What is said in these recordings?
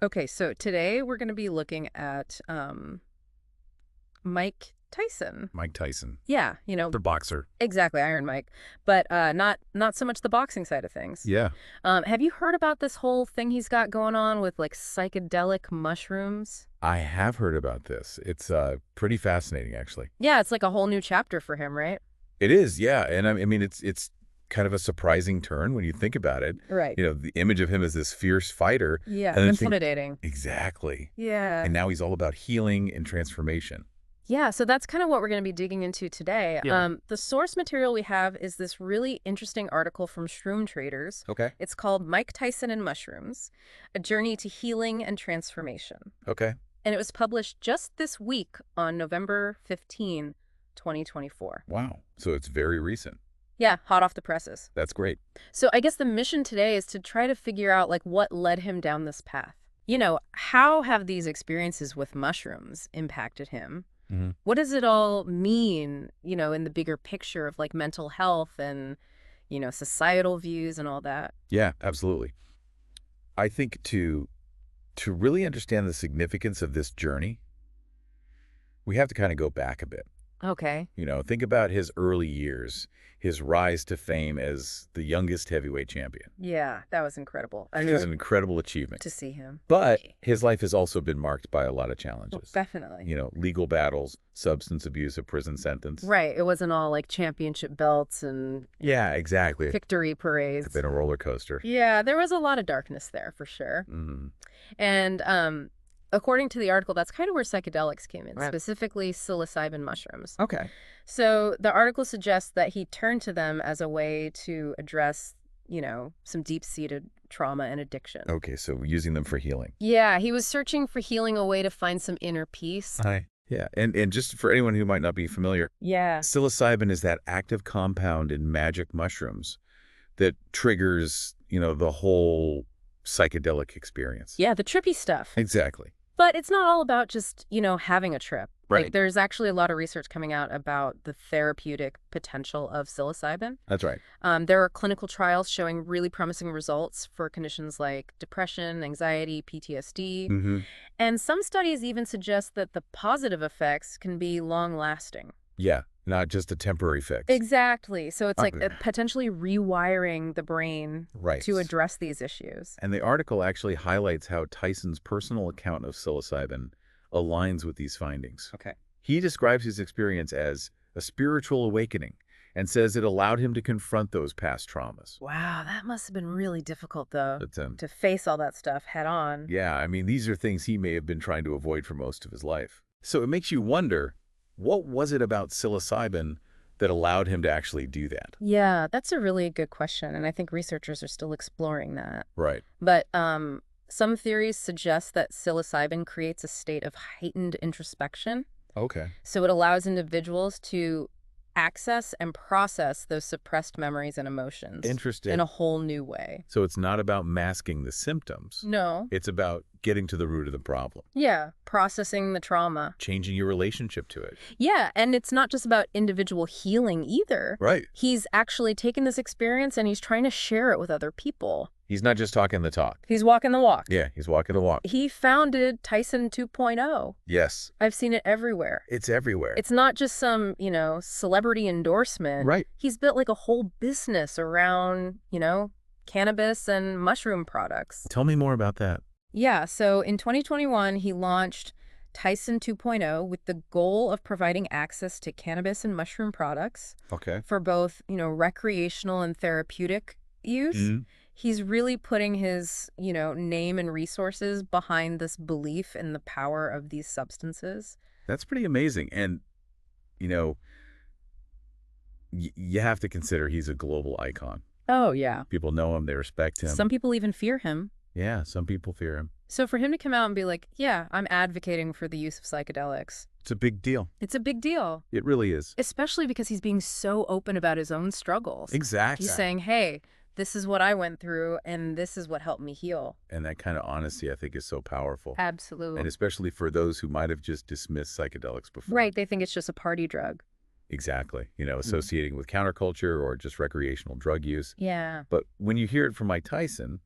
Okay, so today we're going to be looking at Mike Tyson. Mike Tyson, Yeah, the boxer. exactly, Iron Mike, but not so much the boxing side of things. Yeah, Have you heard about this whole thing he's got going on with like psychedelic mushrooms? I have heard about this. It's pretty fascinating, actually. Yeah, it's like a whole new chapter for him, right? It is, yeah, and I mean, it's kind of a surprising turn when you think about it. Right. The image of him as this fierce fighter, Yeah, and then intimidating. exactly, Yeah. and now he's all about healing and transformation. Yeah, so that's kind of what we're going to be digging into today. Yeah. The source material we have is this really interesting article from Shroom Traders. Okay. It's called Mike Tyson and Mushrooms, A Journey to Healing and Transformation. Okay. And it was published just this week on November 15, 2024. Wow. So it's very recent. Yeah, hot off the presses. That's great. So I guess the mission today is to try to figure out like what led him down this path. How have these experiences with mushrooms impacted him? Hmm. What does it all mean, in the bigger picture of like mental health and, societal views and all that? Yeah, absolutely. I think to really understand the significance of this journey, we have to kind of go back a bit. Okay. Think about his early years, his rise to fame as the youngest heavyweight champion. Yeah, that was incredible. It was an incredible achievement. To see him. But his life has also been marked by a lot of Well, challenges. definitely. Legal battles, substance abuse, a prison sentence. Right. It wasn't all like championship belts and Yeah, exactly. victory parades. It's been a roller coaster. Yeah, there was a lot of darkness there for sure. Hmm. And according to the article, that's kind of where psychedelics came in, Right. specifically psilocybin mushrooms. Okay. So the article suggests that he turned to them as a way to address, some deep-seated trauma and addiction. Okay, so using them for healing. Yeah, he was searching for healing, a way to find some inner peace. Hi. Yeah, and just for anyone who might not be familiar, Yeah. psilocybin is that active compound in magic mushrooms that triggers, the whole psychedelic experience. Yeah, the trippy stuff. Exactly. But it's not all about just, having a trip. Right. Like, there's actually a lot of research coming out about the therapeutic potential of psilocybin. That's right. There are clinical trials showing really promising results for conditions like depression, anxiety, PTSD. Hmm. And some studies even suggest that the positive effects can be long-lasting. Yeah, not just a temporary fix. Exactly. So it's like Okay. potentially rewiring the brain Right. to address these issues. And the article actually highlights how Tyson's personal account of psilocybin aligns with these findings. Okay. He describes his experience as a spiritual awakening and says it allowed him to confront those past traumas. Wow, that must have been really difficult, though, But, to face all that stuff head on. yeah, I mean, these are things he may have been trying to avoid for most of his life. So it makes you wonder, what was it about psilocybin that allowed him to actually do that? Yeah, that's a really good question, and I think researchers are still exploring that. Right. But some theories suggest that psilocybin creates a state of heightened introspection. Okay. So it allows individuals to access and process those suppressed memories and emotions Interesting. in a whole new way. So it's not about masking the symptoms. No. It's about getting to the root of the problem, Yeah, processing the trauma. changing your relationship to it. Yeah, and it's not just about individual healing either. Right. He's actually taken this experience and he's trying to share it with other people. He's not just talking the talk. He's walking the walk. Yeah, he's walking the walk. He founded Tyson 2.0. Yes. I've seen it everywhere. It's everywhere. It's not just some, celebrity endorsement. Right. He's built like a whole business around, cannabis and mushroom products. Tell me more about that. Yeah, so in 2021, he launched Tyson 2.0 with the goal of providing access to cannabis and mushroom products Okay. for both, recreational and therapeutic use. Mhm. He's really putting his, name and resources behind this belief in the power of these substances. That's pretty amazing. And, you have to consider he's a global icon. Oh, yeah. People know him. They respect him. Some people even fear him. Yeah, some people fear him. So for him to come out and be like, yeah, I'm advocating for the use of psychedelics, It's a big deal. it's a big deal, It really is. especially because he's being so open about his own struggles. Exactly. He's saying, hey, this is what I went through, and this is what helped me heal. And that kind of honesty, I think, is so powerful. Absolutely. And especially for those who might have just dismissed psychedelics before. Right, they think it's just a party drug. Exactly. Associating with counterculture or just recreational drug use. Yeah. But when you hear it from Mike Tyson,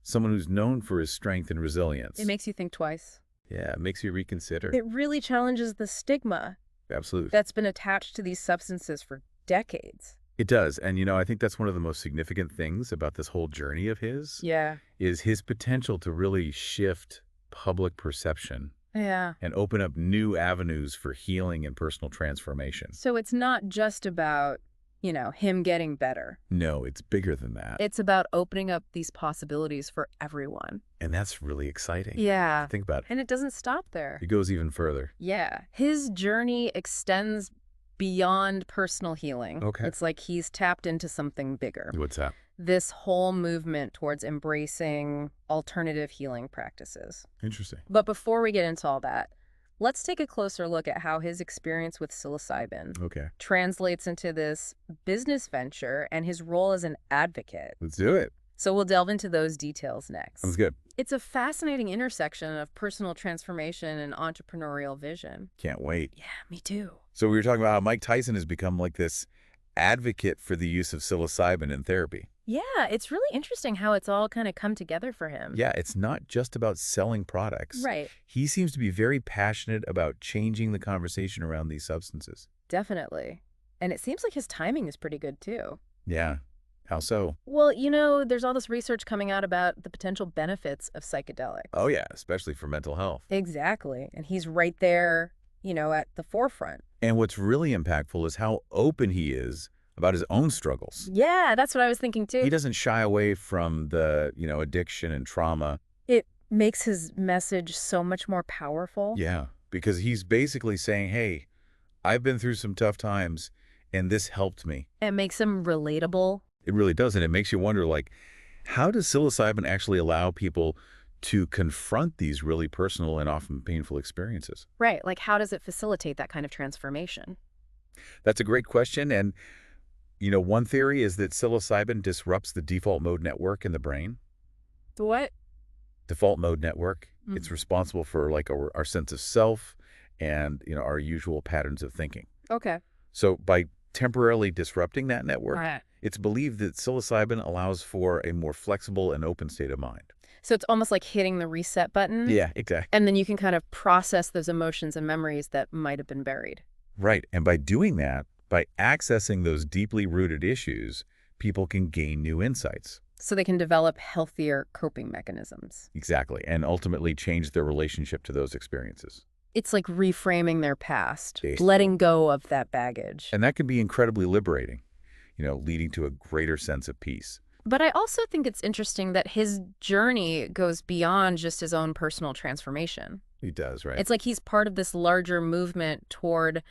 someone who's known for his strength and resilience. It makes you think twice. Yeah, it makes you reconsider. It really challenges the stigma Absolutely. that's been attached to these substances for decades. It does. And, I think that's one of the most significant things about this whole journey of his Yeah. is his potential to really shift public perception Yeah. and open up new avenues for healing and personal transformation. So it's not just about, him getting better. No, it's bigger than that. It's about opening up these possibilities for everyone. And that's really exciting. Yeah. Think about it. And it doesn't stop there. It goes even further. Yeah. His journey extends beyond personal healing. Okay. It's like he's tapped into something bigger. What's that? This whole movement towards embracing alternative healing practices. Interesting. But before we get into all that, let's take a closer look at how his experience with psilocybin Okay. translates into this business venture and his role as an advocate. Let's do it. So we'll delve into those details next. Sounds good. It's a fascinating intersection of personal transformation and entrepreneurial vision. Can't wait. Yeah, me too. So we were talking about how Mike Tyson has become like this advocate for the use of psilocybin in therapy. Yeah, it's really interesting how it's all kind of come together for him. Yeah, it's not just about selling products. Right. He seems to be very passionate about changing the conversation around these substances. Definitely. And it seems like his timing is pretty good too. Yeah. How so? Well, there's all this research coming out about the potential benefits of psychedelics. Oh, yeah, especially for mental health. Exactly. And he's right there, at the forefront. And what's really impactful is how open he is about his own struggles. Yeah, that's what I was thinking too. He doesn't shy away from the, addiction and trauma. It makes his message so much more powerful. Yeah, because he's basically saying, hey, I've been through some tough times, and this helped me. It makes him relatable. It really does, and it makes you wonder, how does psilocybin actually allow people to confront these really personal and often painful experiences? Right. Like, how does it facilitate that kind of transformation? That's a great question, and, one theory is that psilocybin disrupts the default mode network in the brain. What? Default mode network. Mm. It's responsible for, our sense of self and, our usual patterns of thinking. Okay. So by temporarily disrupting that network, Right. it's believed that psilocybin allows for a more flexible and open state of mind. So it's almost like hitting the reset button. Yeah, exactly. And then you can kind of process those emotions and memories that might have been buried. Right. And by doing that, by accessing those deeply rooted issues, people can gain new insights. So they can develop healthier coping mechanisms. Exactly. And ultimately change their relationship to those experiences. It's like reframing their past, Yes. letting go of that baggage. And that can be incredibly liberating, leading to a greater sense of peace. But I also think it's interesting that his journey goes beyond just his own personal transformation. He does, right? It's like he's part of this larger movement toward,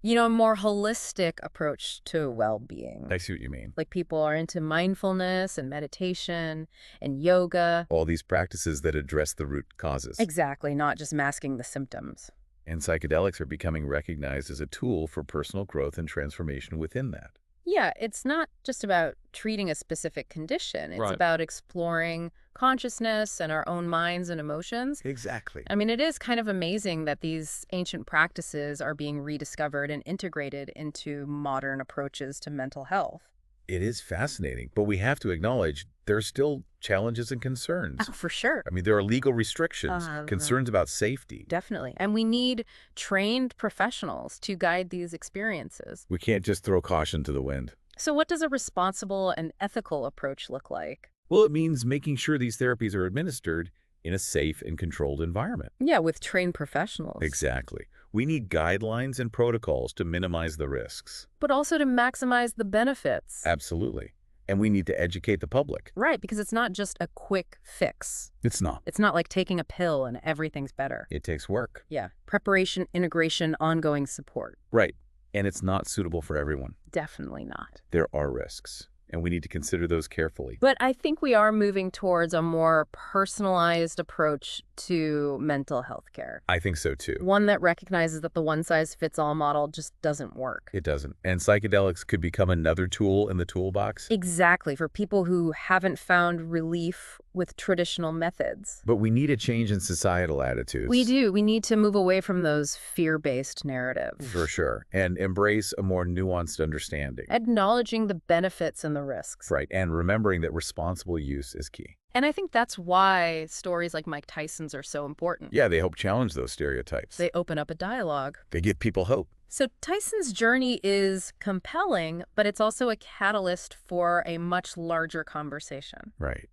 a more holistic approach to well-being. I see what you mean. Like people are into mindfulness and meditation and yoga. All these practices that address the root causes. Exactly, not just masking the symptoms. And psychedelics are becoming recognized as a tool for personal growth and transformation within that. Yeah, it's not just about treating a specific condition. It's Right. about exploring consciousness and our own minds and emotions. Exactly. I mean, it is kind of amazing that these ancient practices are being rediscovered and integrated into modern approaches to mental health. It is fascinating, but we have to acknowledge there are still challenges and concerns. Oh, for sure. I mean, there are legal restrictions, concerns about safety. Definitely. And we need trained professionals to guide these experiences. We can't just throw caution to the wind. So what does a responsible and ethical approach look like? Well, it means making sure these therapies are administered in a safe and controlled environment. Yeah, with trained professionals. Exactly. We need guidelines and protocols to minimize the risks. But also to maximize the benefits. Absolutely. And we need to educate the public. Right, because it's not just a quick fix. It's not. It's not like taking a pill and everything's better. It takes work. Yeah, preparation, integration, ongoing support. Right. And it's not suitable for everyone. Definitely not. There are risks, and we need to consider those carefully. But I think we are moving towards a more personalized approach to mental health care. I think so, too. One that recognizes that the one-size-fits-all model just doesn't work. It doesn't. And psychedelics could become another tool in the toolbox. Exactly, for people who haven't found relief with traditional methods. But we need a change in societal attitudes. We do. We need to move away from those fear-based narratives. For sure. And embrace a more nuanced understanding. Acknowledging the benefits and the the risks. Right, and remembering that responsible use is key. And I think that's why stories like Mike Tyson's are so important. Yeah, they help challenge those stereotypes. They open up a dialogue. They give people hope. So Tyson's journey is compelling, but it's also a catalyst for a much larger conversation. Right.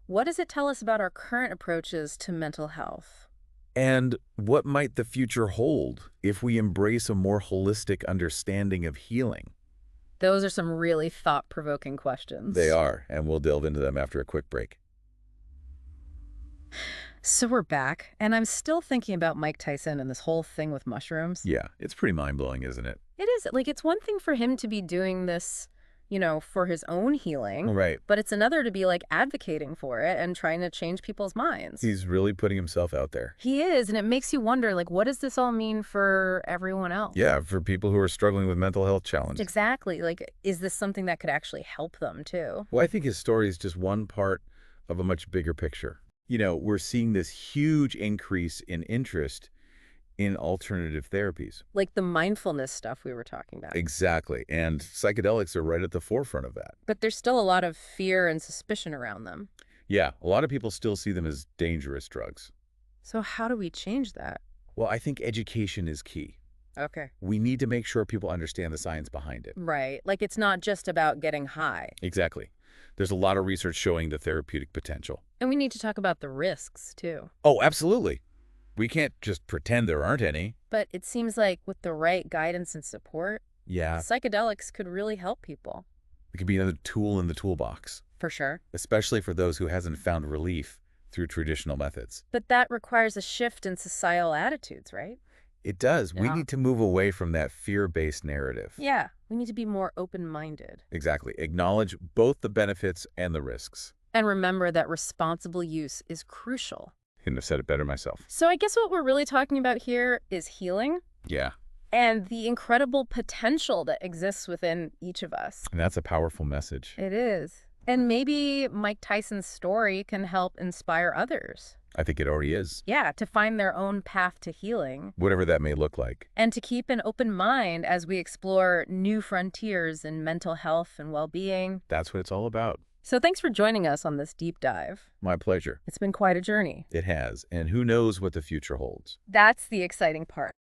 What does it tell us about our current approaches to mental health? And what might the future hold if we embrace a more holistic understanding of healing? Those are some really thought-provoking questions. They are, and we'll delve into them after a quick break. So we're back, and I'm still thinking about Mike Tyson and this whole thing with mushrooms. Yeah, it's pretty mind-blowing, isn't it? It is. Like, it's one thing for him to be doing this, for his own healing. Right. But it's another to be, advocating for it and trying to change people's minds. He's really putting himself out there. He is, and it makes you wonder, what does this all mean for everyone else? Yeah, for people who are struggling with mental health challenges. Exactly. Is this something that could actually help them, too? Well, I think his story is just one part of a much bigger picture. We're seeing this huge increase in interest in alternative therapies. Like the mindfulness stuff we were talking about. Exactly. And psychedelics are right at the forefront of that. But there's still a lot of fear and suspicion around them. Yeah, a lot of people still see them as dangerous drugs. So how do we change that? Well, I think education is key. Okay. We need to make sure people understand the science behind it. Right. It's not just about getting high. Exactly. There's a lot of research showing the therapeutic potential. And we need to talk about the risks, too. Oh, absolutely. We can't just pretend there aren't any. But it seems like with the right guidance and support, Yeah, psychedelics could really help people. it could be another tool in the toolbox, For sure. especially for those who hasn't found relief through traditional methods. But that requires a shift in societal attitudes, right? It does. We Yeah. need to move away from that fear-based narrative. Yeah. We need to be more open-minded. Exactly. Acknowledge both the benefits and the risks. And remember that responsible use is crucial. Couldn't have said it better myself. So I guess what we're really talking about here is healing Yeah, and the incredible potential that exists within each of us. and that's a powerful message. It is. And maybe Mike Tyson's story can help inspire others. I think it already is, Yeah, to find their own path to healing whatever that may look like. and to keep an open mind as we explore new frontiers in mental health and well-being. That's what it's all about. So thanks for joining us on this deep dive. My pleasure. It's been quite a journey. It has, and who knows what the future holds. That's the exciting part.